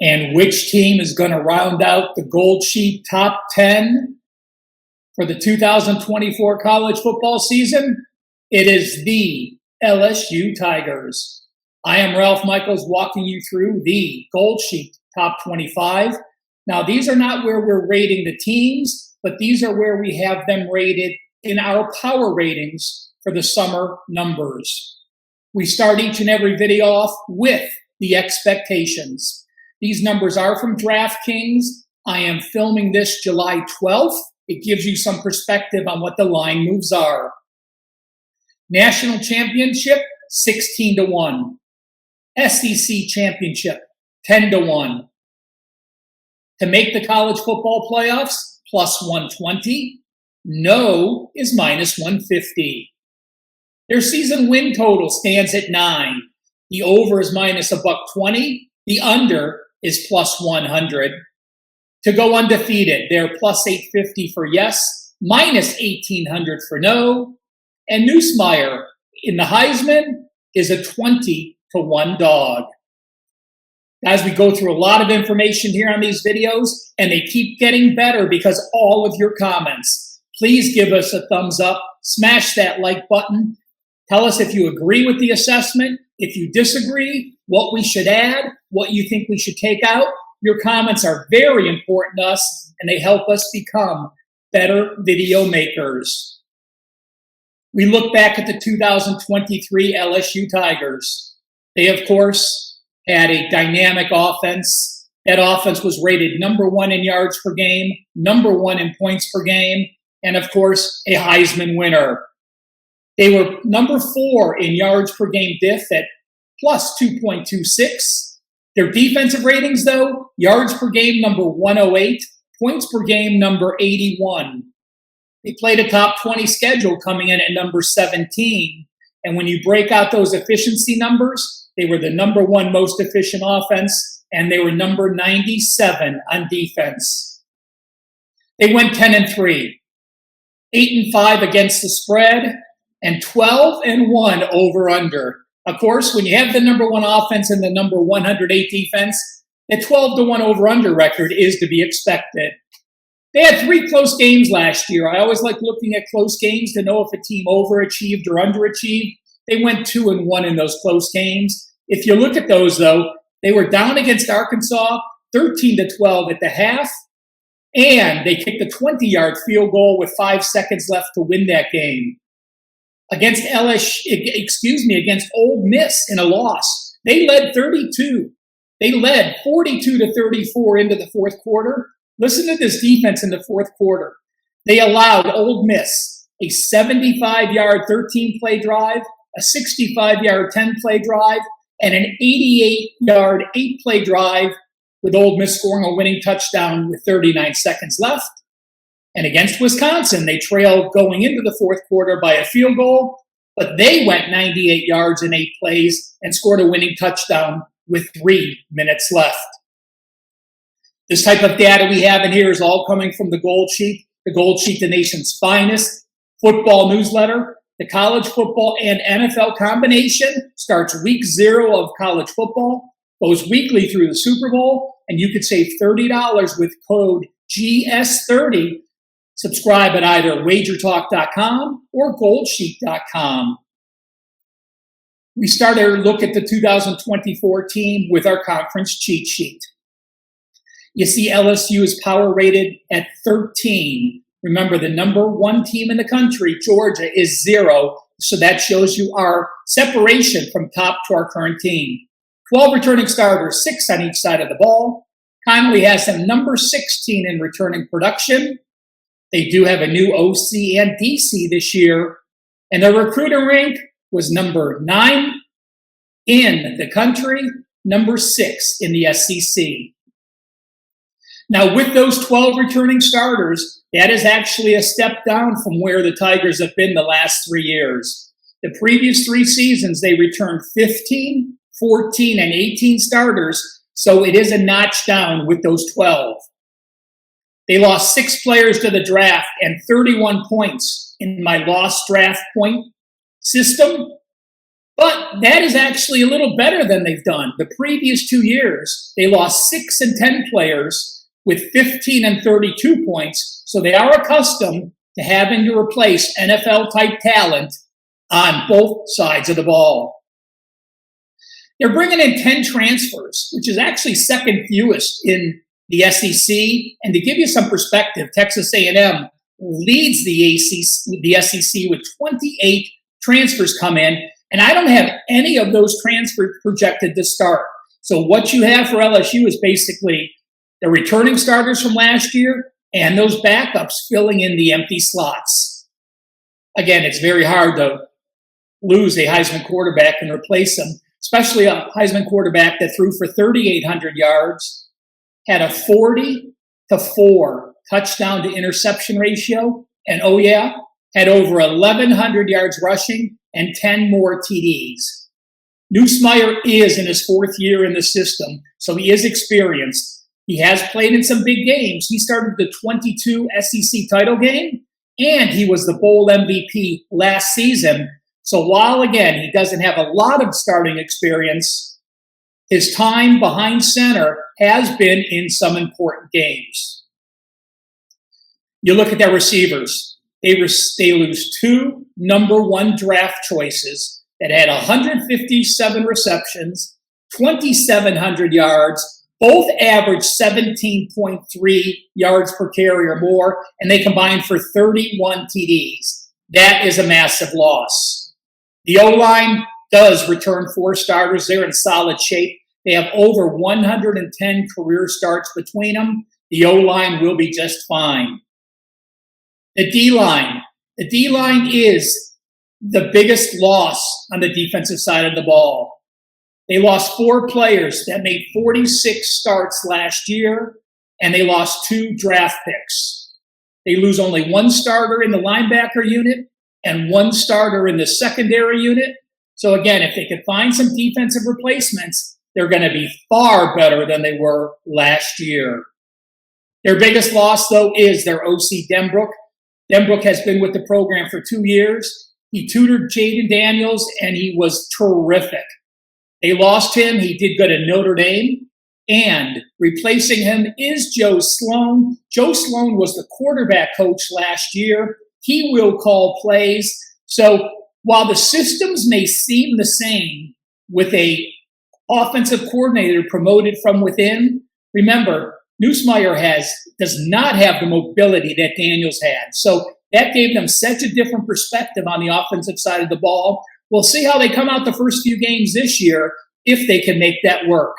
And which team is going to round out the Gold Sheet top 10 for the 2024 college football season? It is the LSU Tigers. I am Ralph Michaels walking you through the Gold Sheet top 25. Now, these are not where we're rating the teams, but these are where we have them rated in our power ratings for the summer numbers. We start each and every video off with the expectations. These numbers are from DraftKings. I am filming this July 12th. It gives you some perspective on what the line moves are. National Championship, 16-1. SEC Championship, 10-1. To make the college football playoffs, plus 120. No is minus 150. Their season win total stands at 9. The over is minus $120. The under is plus 100. To go undefeated, they're plus 850 for yes, minus 1800 for no. And Newsmeyer in the Heisman is a 20-1 dog. As we go through a lot of information here on these videos, and they keep getting better because all of your comments. Please give us a thumbs up, smash that like button. Tell us if you agree with the assessment, if you disagree, what we should add, what you think we should take out. Your comments are very important to us, and they help us become better video makers. We look back at the 2023 LSU Tigers. They, of course, had a dynamic offense. That offense was rated number 1 in yards per game, number 1 in points per game, and, of course, a Heisman winner. They were number 4 in yards per game diff at plus 2.26. Their defensive ratings, though, yards per game, number 108, points per game, number 81. They played a top 20 schedule coming in at number 17. And when you break out those efficiency numbers, they were the number 1 most efficient offense, and they were number 97 on defense. They went 10-3, 8-5 against the spread, and 12-1 over-under. Of course, when you have the number 1 offense and the number 108 defense, a 12-1 over-under record is to be expected. They had 3 close games last year. I always like looking at close games to know if a team overachieved or underachieved. They went 2-1 in those close games. If you look at those, though, they were down against Arkansas, 13-12 at the half, and they kicked a 20-yard field goal with 5 seconds left to win that game. Against against Ole Miss in a loss. They led 32. They led 42-34 into the fourth quarter. Listen to this defense in the fourth quarter. They allowed Ole Miss a 75-yard 13-play drive, a 65-yard 10-play drive, and an 88-yard 8-play drive, with Ole Miss scoring a winning touchdown with 39 seconds left. And against Wisconsin, they trailed going into the fourth quarter by a field goal, but they went 98 yards in 8 plays and scored a winning touchdown with 3 minutes left. This type of data we have in here is all coming from the Gold Sheet, the nation's finest football newsletter. The college football and NFL combination starts week 0 of college football, goes weekly through the Super Bowl, and you could save $30 with code GS30. Subscribe at either wagertalk.com or goldsheet.com. We started to look at the 2024 team with our conference cheat sheet. You see LSU is power rated at 13. Remember, the number 1 team in the country, Georgia, is 0. So that shows you our separation from top to our current team. 12 returning starters, 6 on each side of the ball. Connolly has them number 16 in returning production. They do have a new OC and DC this year, and their recruiting rank was number 9 in the country, number 6 in the SEC. Now, with those 12 returning starters, that is actually a step down from where the Tigers have been the last 3 years. The previous 3 seasons, they returned 15, 14, and 18 starters, so it is a notch down with those 12. They lost 6 players to the draft and 31 points in my lost draft point system. But that is actually a little better than they've done. The previous 2 years, they lost 6 and 10 players with 15 and 32 points. So they are accustomed to having to replace NFL-type talent on both sides of the ball. They're bringing in 10 transfers, which is actually second fewest in the SEC. And to give you some perspective, Texas A&M leads the SEC with 28 transfers come in. And I don't have any of those transfers projected to start. So what you have for LSU is basically the returning starters from last year and those backups filling in the empty slots. Again, it's very hard to lose a Heisman quarterback and replace him, especially a Heisman quarterback that threw for 3,800 yards, had a 40-4 touchdown to interception ratio, and oh yeah, had over 1,100 yards rushing and 10 more TDs. Nussmeier is in his 4th year in the system, so he is experienced. He has played in some big games. He started the 22 SEC title game, and he was the bowl MVP last season. So while, again, he doesn't have a lot of starting experience, his time behind center has been in some important games. You look at their receivers. They lose 2 number 1 draft choices that had 157 receptions, 2,700 yards, both averaged 17.3 yards per carry or more, and they combined for 31 TDs. That is a massive loss. The O-line does return 4 starters. They're in solid shape. They have over 110 career starts between them. The O-line will be just fine. The D-line. The D-line is the biggest loss on the defensive side of the ball. They lost 4 players that made 46 starts last year, and they lost 2 draft picks. They lose only 1 starter in the linebacker unit and 1 starter in the secondary unit. So again, if they could find some defensive replacements, they're going to be far better than they were last year. Their biggest loss, though, is their OC Denbrook. Denbrook has been with the program for 2 years. He tutored Jaden Daniels, and he was terrific. They lost him. He did good at Notre Dame. And replacing him is Joe Sloan. Joe Sloan was the quarterback coach last year. He will call plays. So while the systems may seem the same with a offensive coordinator promoted from within, remember, Nussmeier does not have the mobility that Daniels had. So that gave them such a different perspective on the offensive side of the ball. We'll see how they come out the first few games this year if they can make that work.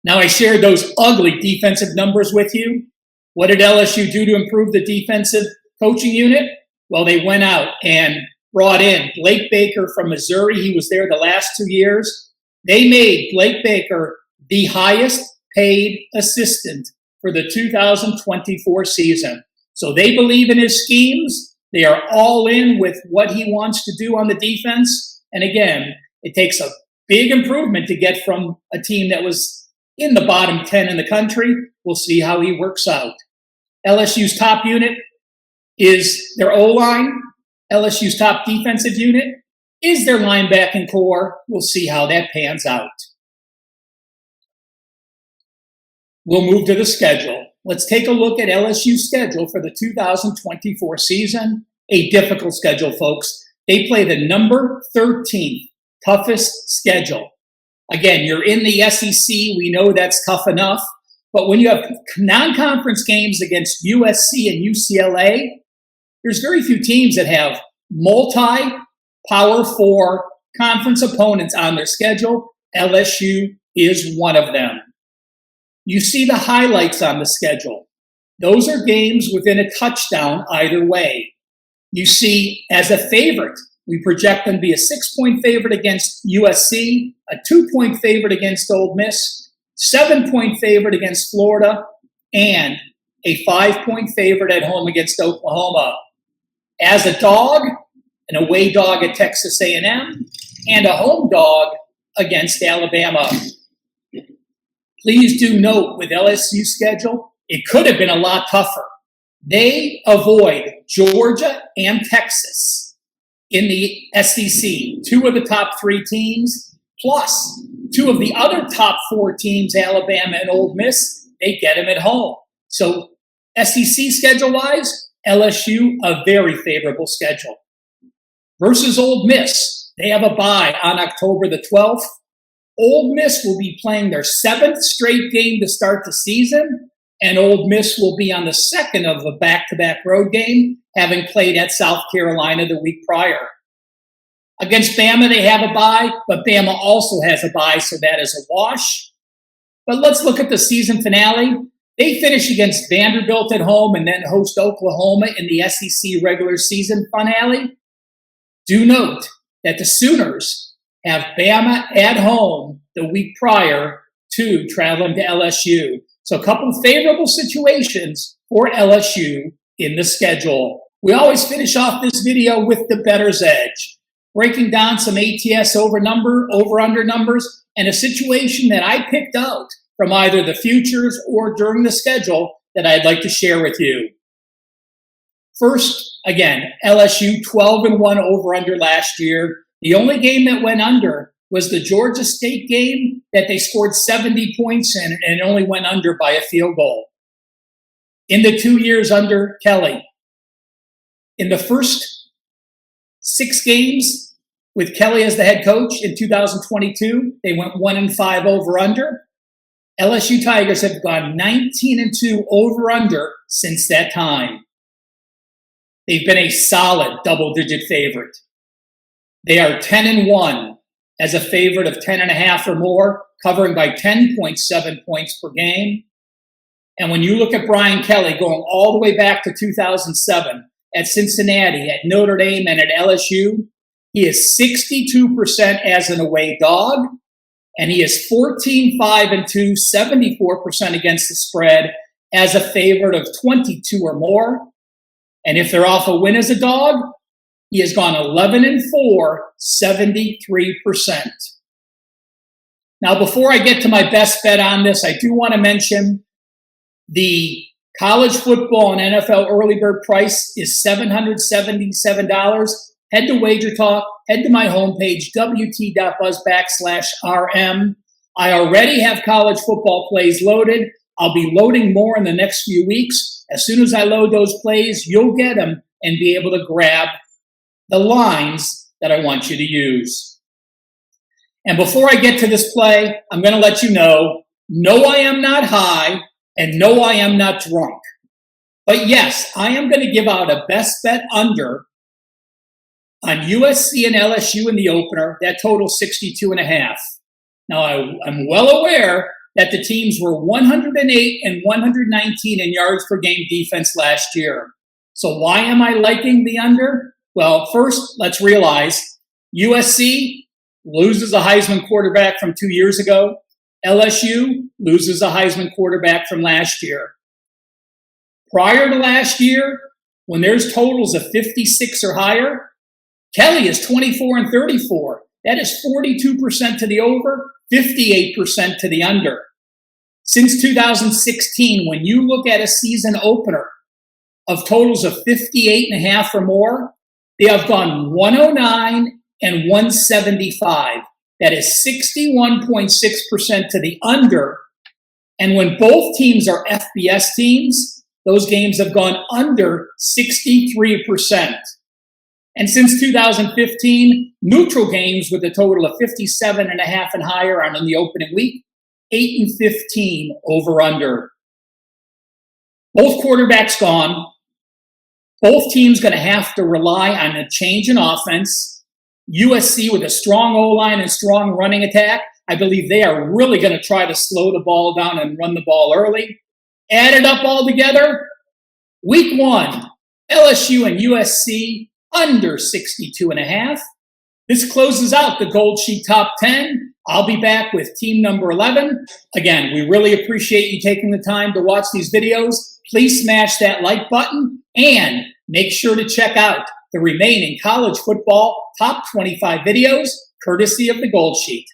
Now, I shared those ugly defensive numbers with you. What did LSU do to improve the defensive coaching unit? Well, they went out and brought in Blake Baker from Missouri. He was there the last 2 years. They made Blake Baker the highest paid assistant for the 2024 season. So they believe in his schemes. They are all in with what he wants to do on the defense. And again, it takes a big improvement to get from a team that was in the bottom 10 in the country. We'll see how he works out. LSU's top unit is their O-line. LSU's top defensive unit is their linebacking core. We'll see how that pans out. We'll move to the schedule. Let's take a look at LSU's schedule for the 2024 season. A difficult schedule, folks. They play the number 13th toughest schedule. Again, you're in the SEC. We know that's tough enough. But when you have non-conference games against USC and UCLA, there's very few teams that have multi-Power 4 conference opponents on their schedule. LSU is one of them. You see the highlights on the schedule. Those are games within a touchdown either way. You see, as a favorite, we project them to be a 6-point favorite against USC, a 2-point favorite against Ole Miss, 7-point favorite against Florida, and a 5-point favorite at home against Oklahoma. As a dog, an away dog at Texas A&M, and a home dog against Alabama. Please do note with LSU's schedule, it could have been a lot tougher. They avoid Georgia and Texas. in the SEC. 2 of the top 3 teams, plus 2 of the other top 4 teams, Alabama and Ole Miss, they get them at home. So SEC schedule-wise, LSU, a very favorable schedule. Versus Ole Miss, they have a bye on October the 12th. Ole Miss will be playing their 7th straight game to start the season, and Ole Miss will be on the 2nd of a back-to-back road game, having played at South Carolina the week prior. Against Bama, they have a bye, but Bama also has a bye, so that is a wash. But let's look at the season finale. They finish against Vanderbilt at home and then host Oklahoma in the SEC regular season finale. Do note that the Sooners have Bama at home the week prior to traveling to LSU. So a couple of favorable situations for LSU in the schedule. We always finish off this video with the bettor's edge, breaking down some ATS over-under numbers, and a situation that I picked out from either the futures or during the schedule that I'd like to share with you. First, again, LSU 12-1 over-under last year. The only game that went under was the Georgia State game that they scored 70 points in and only went under by a field goal. In the 2 years under Kelly, in the first 6 games with Kelly as the head coach in 2022, they went 1-5 over-under. LSU Tigers have gone 19-2 over-under since that time. They've been a solid double-digit favorite. They are 10-1 as a favorite of 10.5 or more, covering by 10.7 points per game. And when you look at Brian Kelly going all the way back to 2007 at Cincinnati, at Notre Dame, and at LSU, he is 62% as an away dog, and he is 14-5-2, 74% against the spread as a favorite of 22 or more. And if they're off a win as a dog, he has gone 11-4, 73%. Now, before I get to my best bet on this, I do want to mention the college football and NFL early bird price is $777. Head to Wager Talk, head to my homepage, wt.buzz/RM. I already have college football plays loaded. I'll be loading more in the next few weeks. As soon as I load those plays, you'll get them and be able to grab the lines that I want you to use. And before I get to this play, I'm going to let you know, no, I am not high, and no, I am not drunk. But yes, I am going to give out a best bet under on USC and LSU in the opener. That total 62.5. Now, I'm well aware that the teams were 108 and 119 in yards per game defense last year. So why am I liking the under? Well, first, let's realize USC loses a Heisman quarterback from 2 years ago. LSU loses a Heisman quarterback from last year. Prior to last year, when there's totals of 56 or higher, Kelly is 24-34. That is 42% to the over, 58% to the under. Since 2016, when you look at a season opener of totals of 58.5 or more, they have gone 109 and 175. That is 61.6% to the under. And when both teams are FBS teams, those games have gone under 63%. And since 2015, neutral games with a total of 57.5 and higher on in the opening week, 8-15 over-under. Both quarterbacks gone. Both teams going to have to rely on a change in offense. USC with a strong O-line and strong running attack, I believe they are really going to try to slow the ball down and run the ball early. Add it up all together, week 1, LSU and USC under 62.5. This closes out the Gold Sheet Top 10. I'll be back with team number 11. Again, we really appreciate you taking the time to watch these videos. Please smash that like button and make sure to check out the remaining college football top 25 videos courtesy of the Gold Sheet.